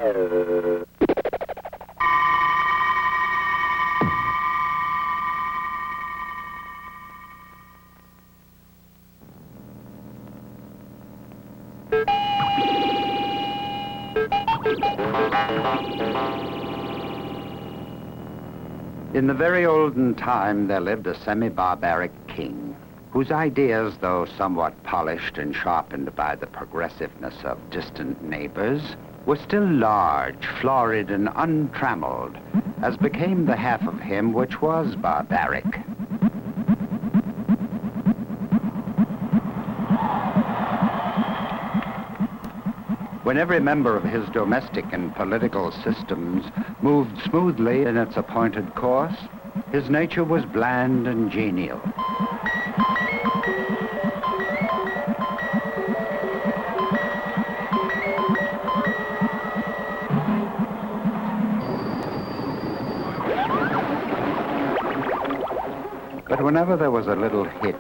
In the very olden time, there lived a semi-barbaric king, whose ideas, though somewhat polished and sharpened by the progressiveness of distant neighbors, were still large, florid, and untrammeled, as became the half of him which was barbaric. When every member of his domestic and political systems moved smoothly in its appointed course, his nature was bland and genial. But whenever there was a little hitch,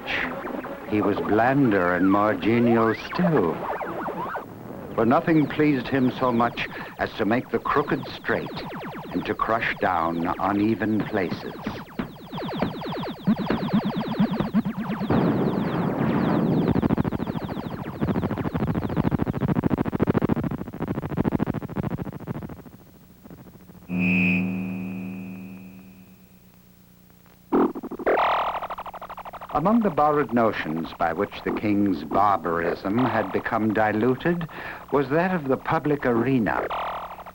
he was blander and more genial still. For nothing pleased him so much as to make the crooked straight and to crush down uneven places. Among the borrowed notions by which the king's barbarism had become diluted was that of the public arena,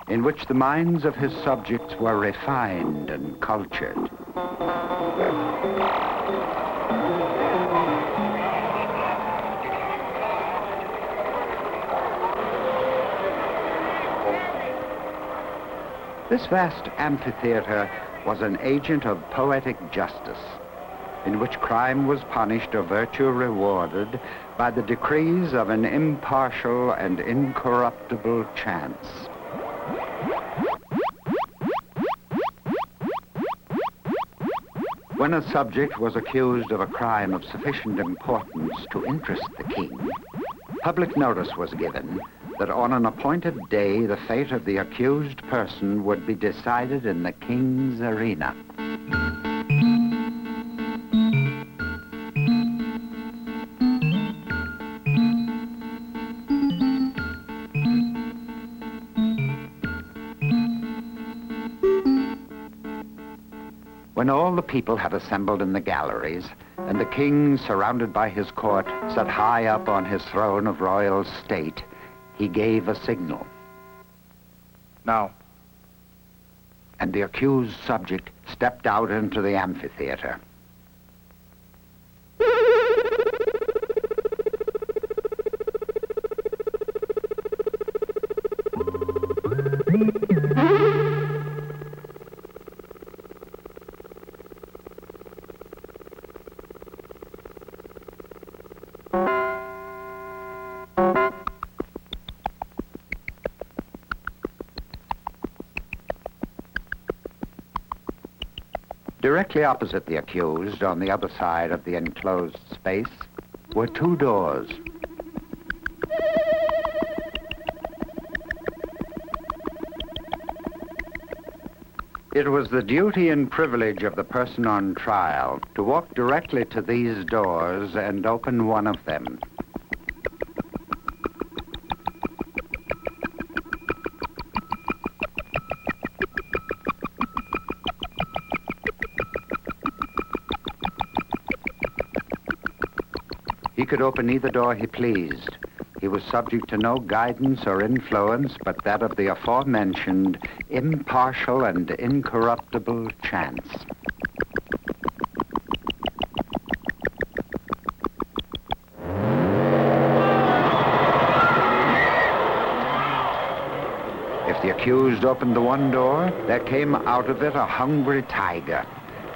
in which the minds of his subjects were refined and cultured. This vast amphitheater was an agent of poetic justice, in which crime was punished or virtue rewarded by the decrees of an impartial and incorruptible chance. When a subject was accused of a crime of sufficient importance to interest the king, public notice was given that on an appointed day the fate of the accused person would be decided in the king's arena. When all the people had assembled in the galleries, and the king, surrounded by his court, sat high up on his throne of royal state, he gave a signal. Now. And the accused subject stepped out into the amphitheater. Directly opposite the accused, on the other side of the enclosed space, were two doors. It was the duty and privilege of the person on trial to walk directly to these doors and open one of them. He could open either door he pleased. He was subject to no guidance or influence but that of the aforementioned impartial and incorruptible chance. If the accused opened the one door, there came out of it a hungry tiger,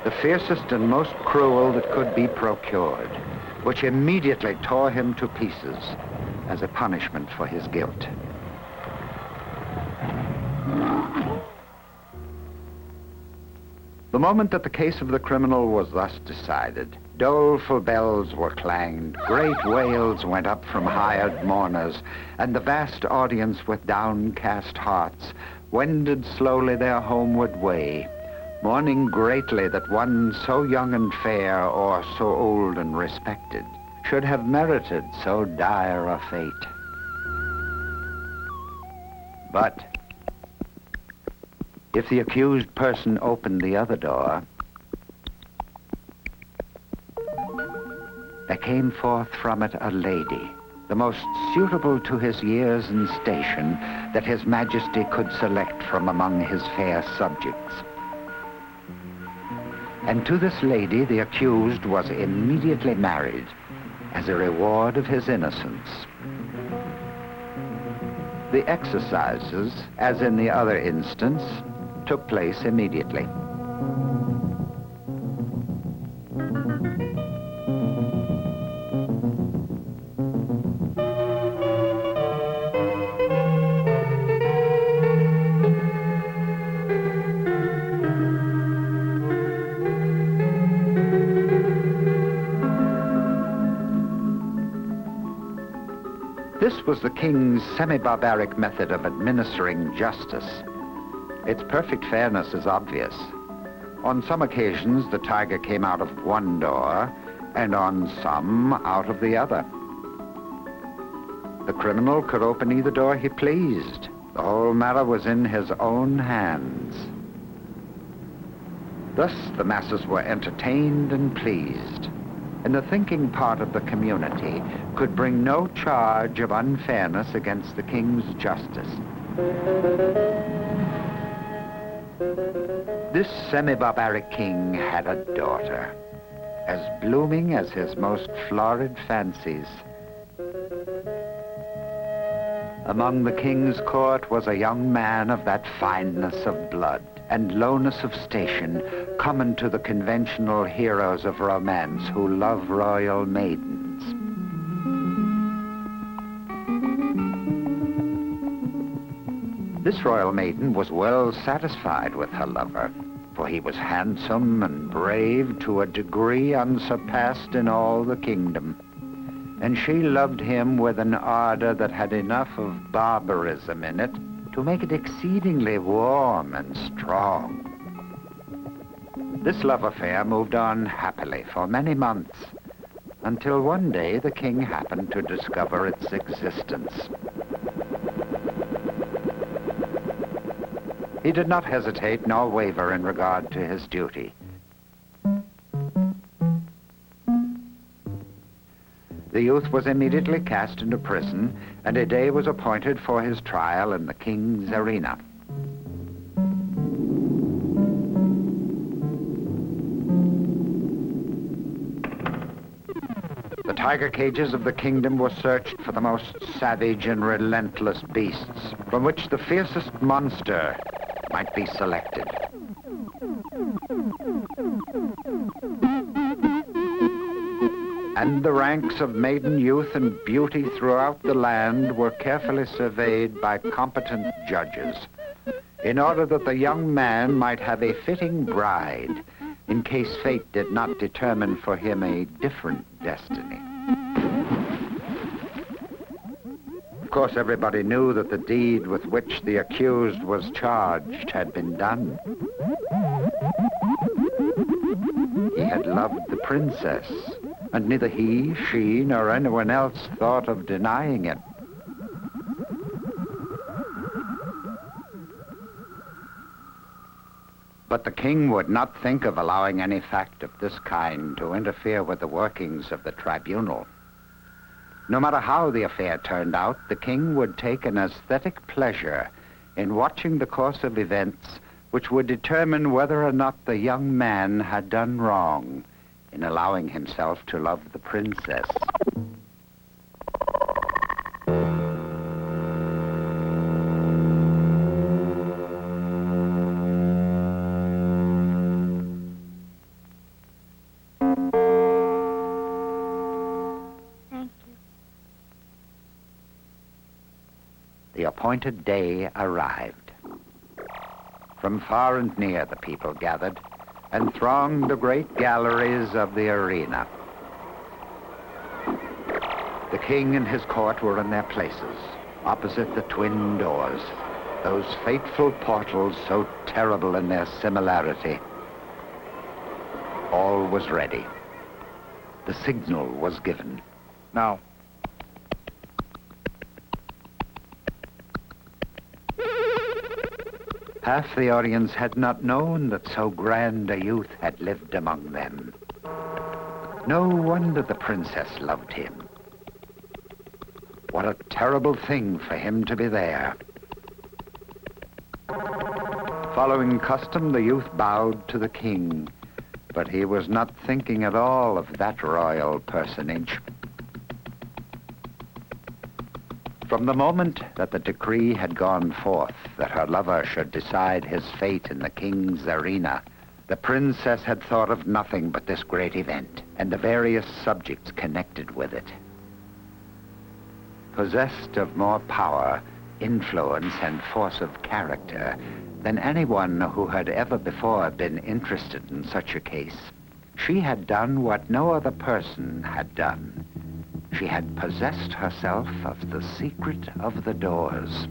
the fiercest and most cruel that could be procured, which immediately tore him to pieces as a punishment for his guilt. The moment that the case of the criminal was thus decided, doleful bells were clanged, great wails went up from hired mourners, and the vast audience with downcast hearts wended slowly their homeward way, mourning greatly that one so young and fair or so old and respected should have merited so dire a fate. But if the accused person opened the other door, there came forth from it a lady, the most suitable to his years and station that his majesty could select from among his fair subjects. And to this lady the accused was immediately married as a reward of his innocence. The exercises, as in the other instance, took place immediately. This was the king's semi-barbaric method of administering justice. Its perfect fairness is obvious. On some occasions, the tiger came out of one door, and on some, out of the other. The criminal could open either door he pleased. The whole matter was in his own hands. Thus, the masses were entertained and pleased, and the thinking part of the community could bring no charge of unfairness against the king's justice. This semi-barbaric king had a daughter, as blooming as his most florid fancies. Among the king's court was a young man of that fineness of blood and lowness of station common to the conventional heroes of romance who love royal maidens. This royal maiden was well satisfied with her lover, for he was handsome and brave to a degree unsurpassed in all the kingdom. And she loved him with an ardor that had enough of barbarism in it to make it exceedingly warm and strong. This love affair moved on happily for many months, until one day the king happened to discover its existence. He did not hesitate nor waver in regard to his duty. The youth was immediately cast into prison, and a day was appointed for his trial in the king's arena. The tiger cages of the kingdom were searched for the most savage and relentless beasts, from which the fiercest monster might be selected. And the ranks of maiden youth and beauty throughout the land were carefully surveyed by competent judges, in order that the young man might have a fitting bride, in case fate did not determine for him a different destiny. Of course, everybody knew that the deed with which the accused was charged had been done. He had loved the princess, and neither he, she, nor anyone else thought of denying it. But the king would not think of allowing any fact of this kind to interfere with the workings of the tribunal. No matter how the affair turned out, the king would take an aesthetic pleasure in watching the course of events which would determine whether or not the young man had done wrong in allowing himself to love the princess. The appointed day arrived. From far and near the people gathered, and thronged the great galleries of the arena. The king and his court were in their places, opposite the twin doors, those fateful portals so terrible in their similarity. All was ready. The signal was given. Now. Half the audience had not known that so grand a youth had lived among them. No wonder the princess loved him. What a terrible thing for him to be there. Following custom, the youth bowed to the king, but he was not thinking at all of that royal personage. From the moment that the decree had gone forth that her lover should decide his fate in the king's arena, the princess had thought of nothing but this great event and the various subjects connected with it. Possessed of more power, influence, and force of character than anyone who had ever before been interested in such a case, she had done what no other person had done. She had possessed herself of the secret of the doors.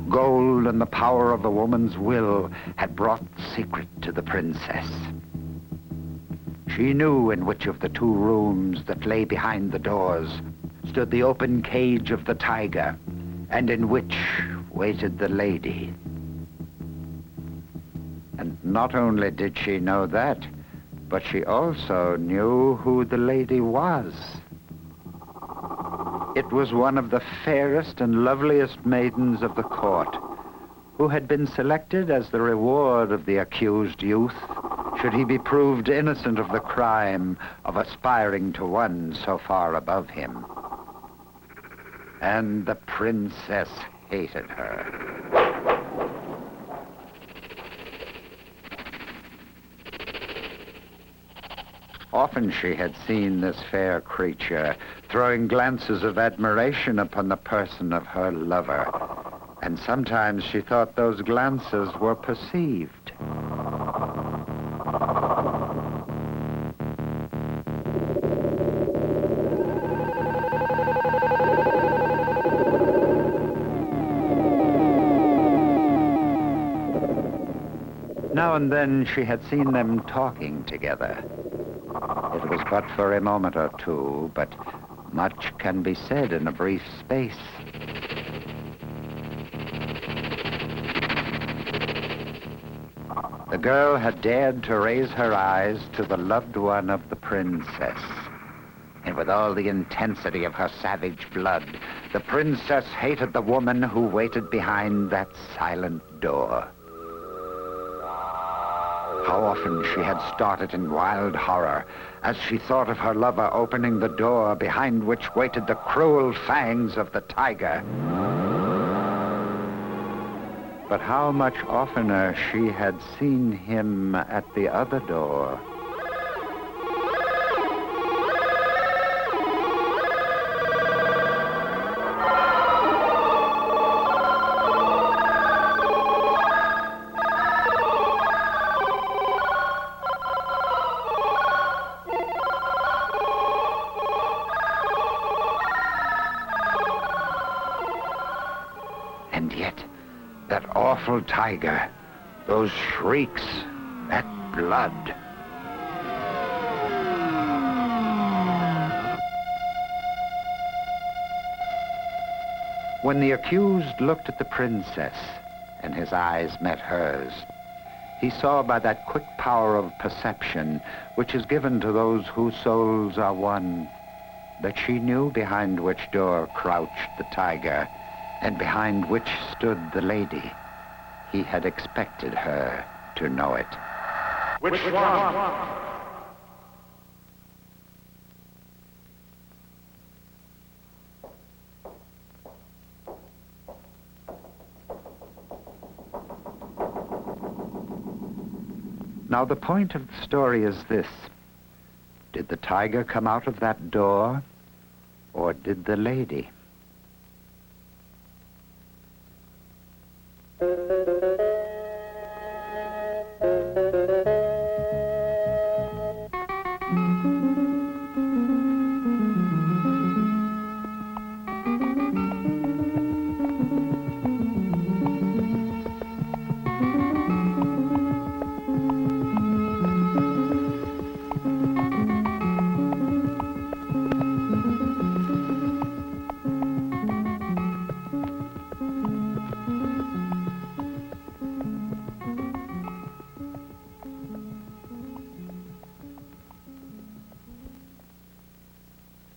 Gold and the power of a woman's will had brought secret to the princess. She knew in which of the two rooms that lay behind the doors stood the open cage of the tiger, and in which waited the lady. And not only did she know that, but she also knew who the lady was. It was one of the fairest and loveliest maidens of the court, who had been selected as the reward of the accused youth, should he be proved innocent of the crime of aspiring to one so far above him. And the princess hated her. Often she had seen this fair creature throwing glances of admiration upon the person of her lover, and sometimes she thought those glances were perceived. Now and then she had seen them talking together. It was but for a moment or two, but much can be said in a brief space. The girl had dared to raise her eyes to the loved one of the princess. And with all the intensity of her savage blood, the princess hated the woman who waited behind that silent door. How often she had started in wild horror as she thought of her lover opening the door behind which waited the cruel fangs of the tiger. But how much oftener she had seen him at the other door. And yet, that awful tiger, those shrieks, that blood. When the accused looked at the princess and his eyes met hers, he saw by that quick power of perception which is given to those whose souls are one, that she knew behind which door crouched the tiger and behind which stood the lady. He had expected her to know it. Which one? Now, the point of the story is this. Did the tiger come out of that door, or did the lady?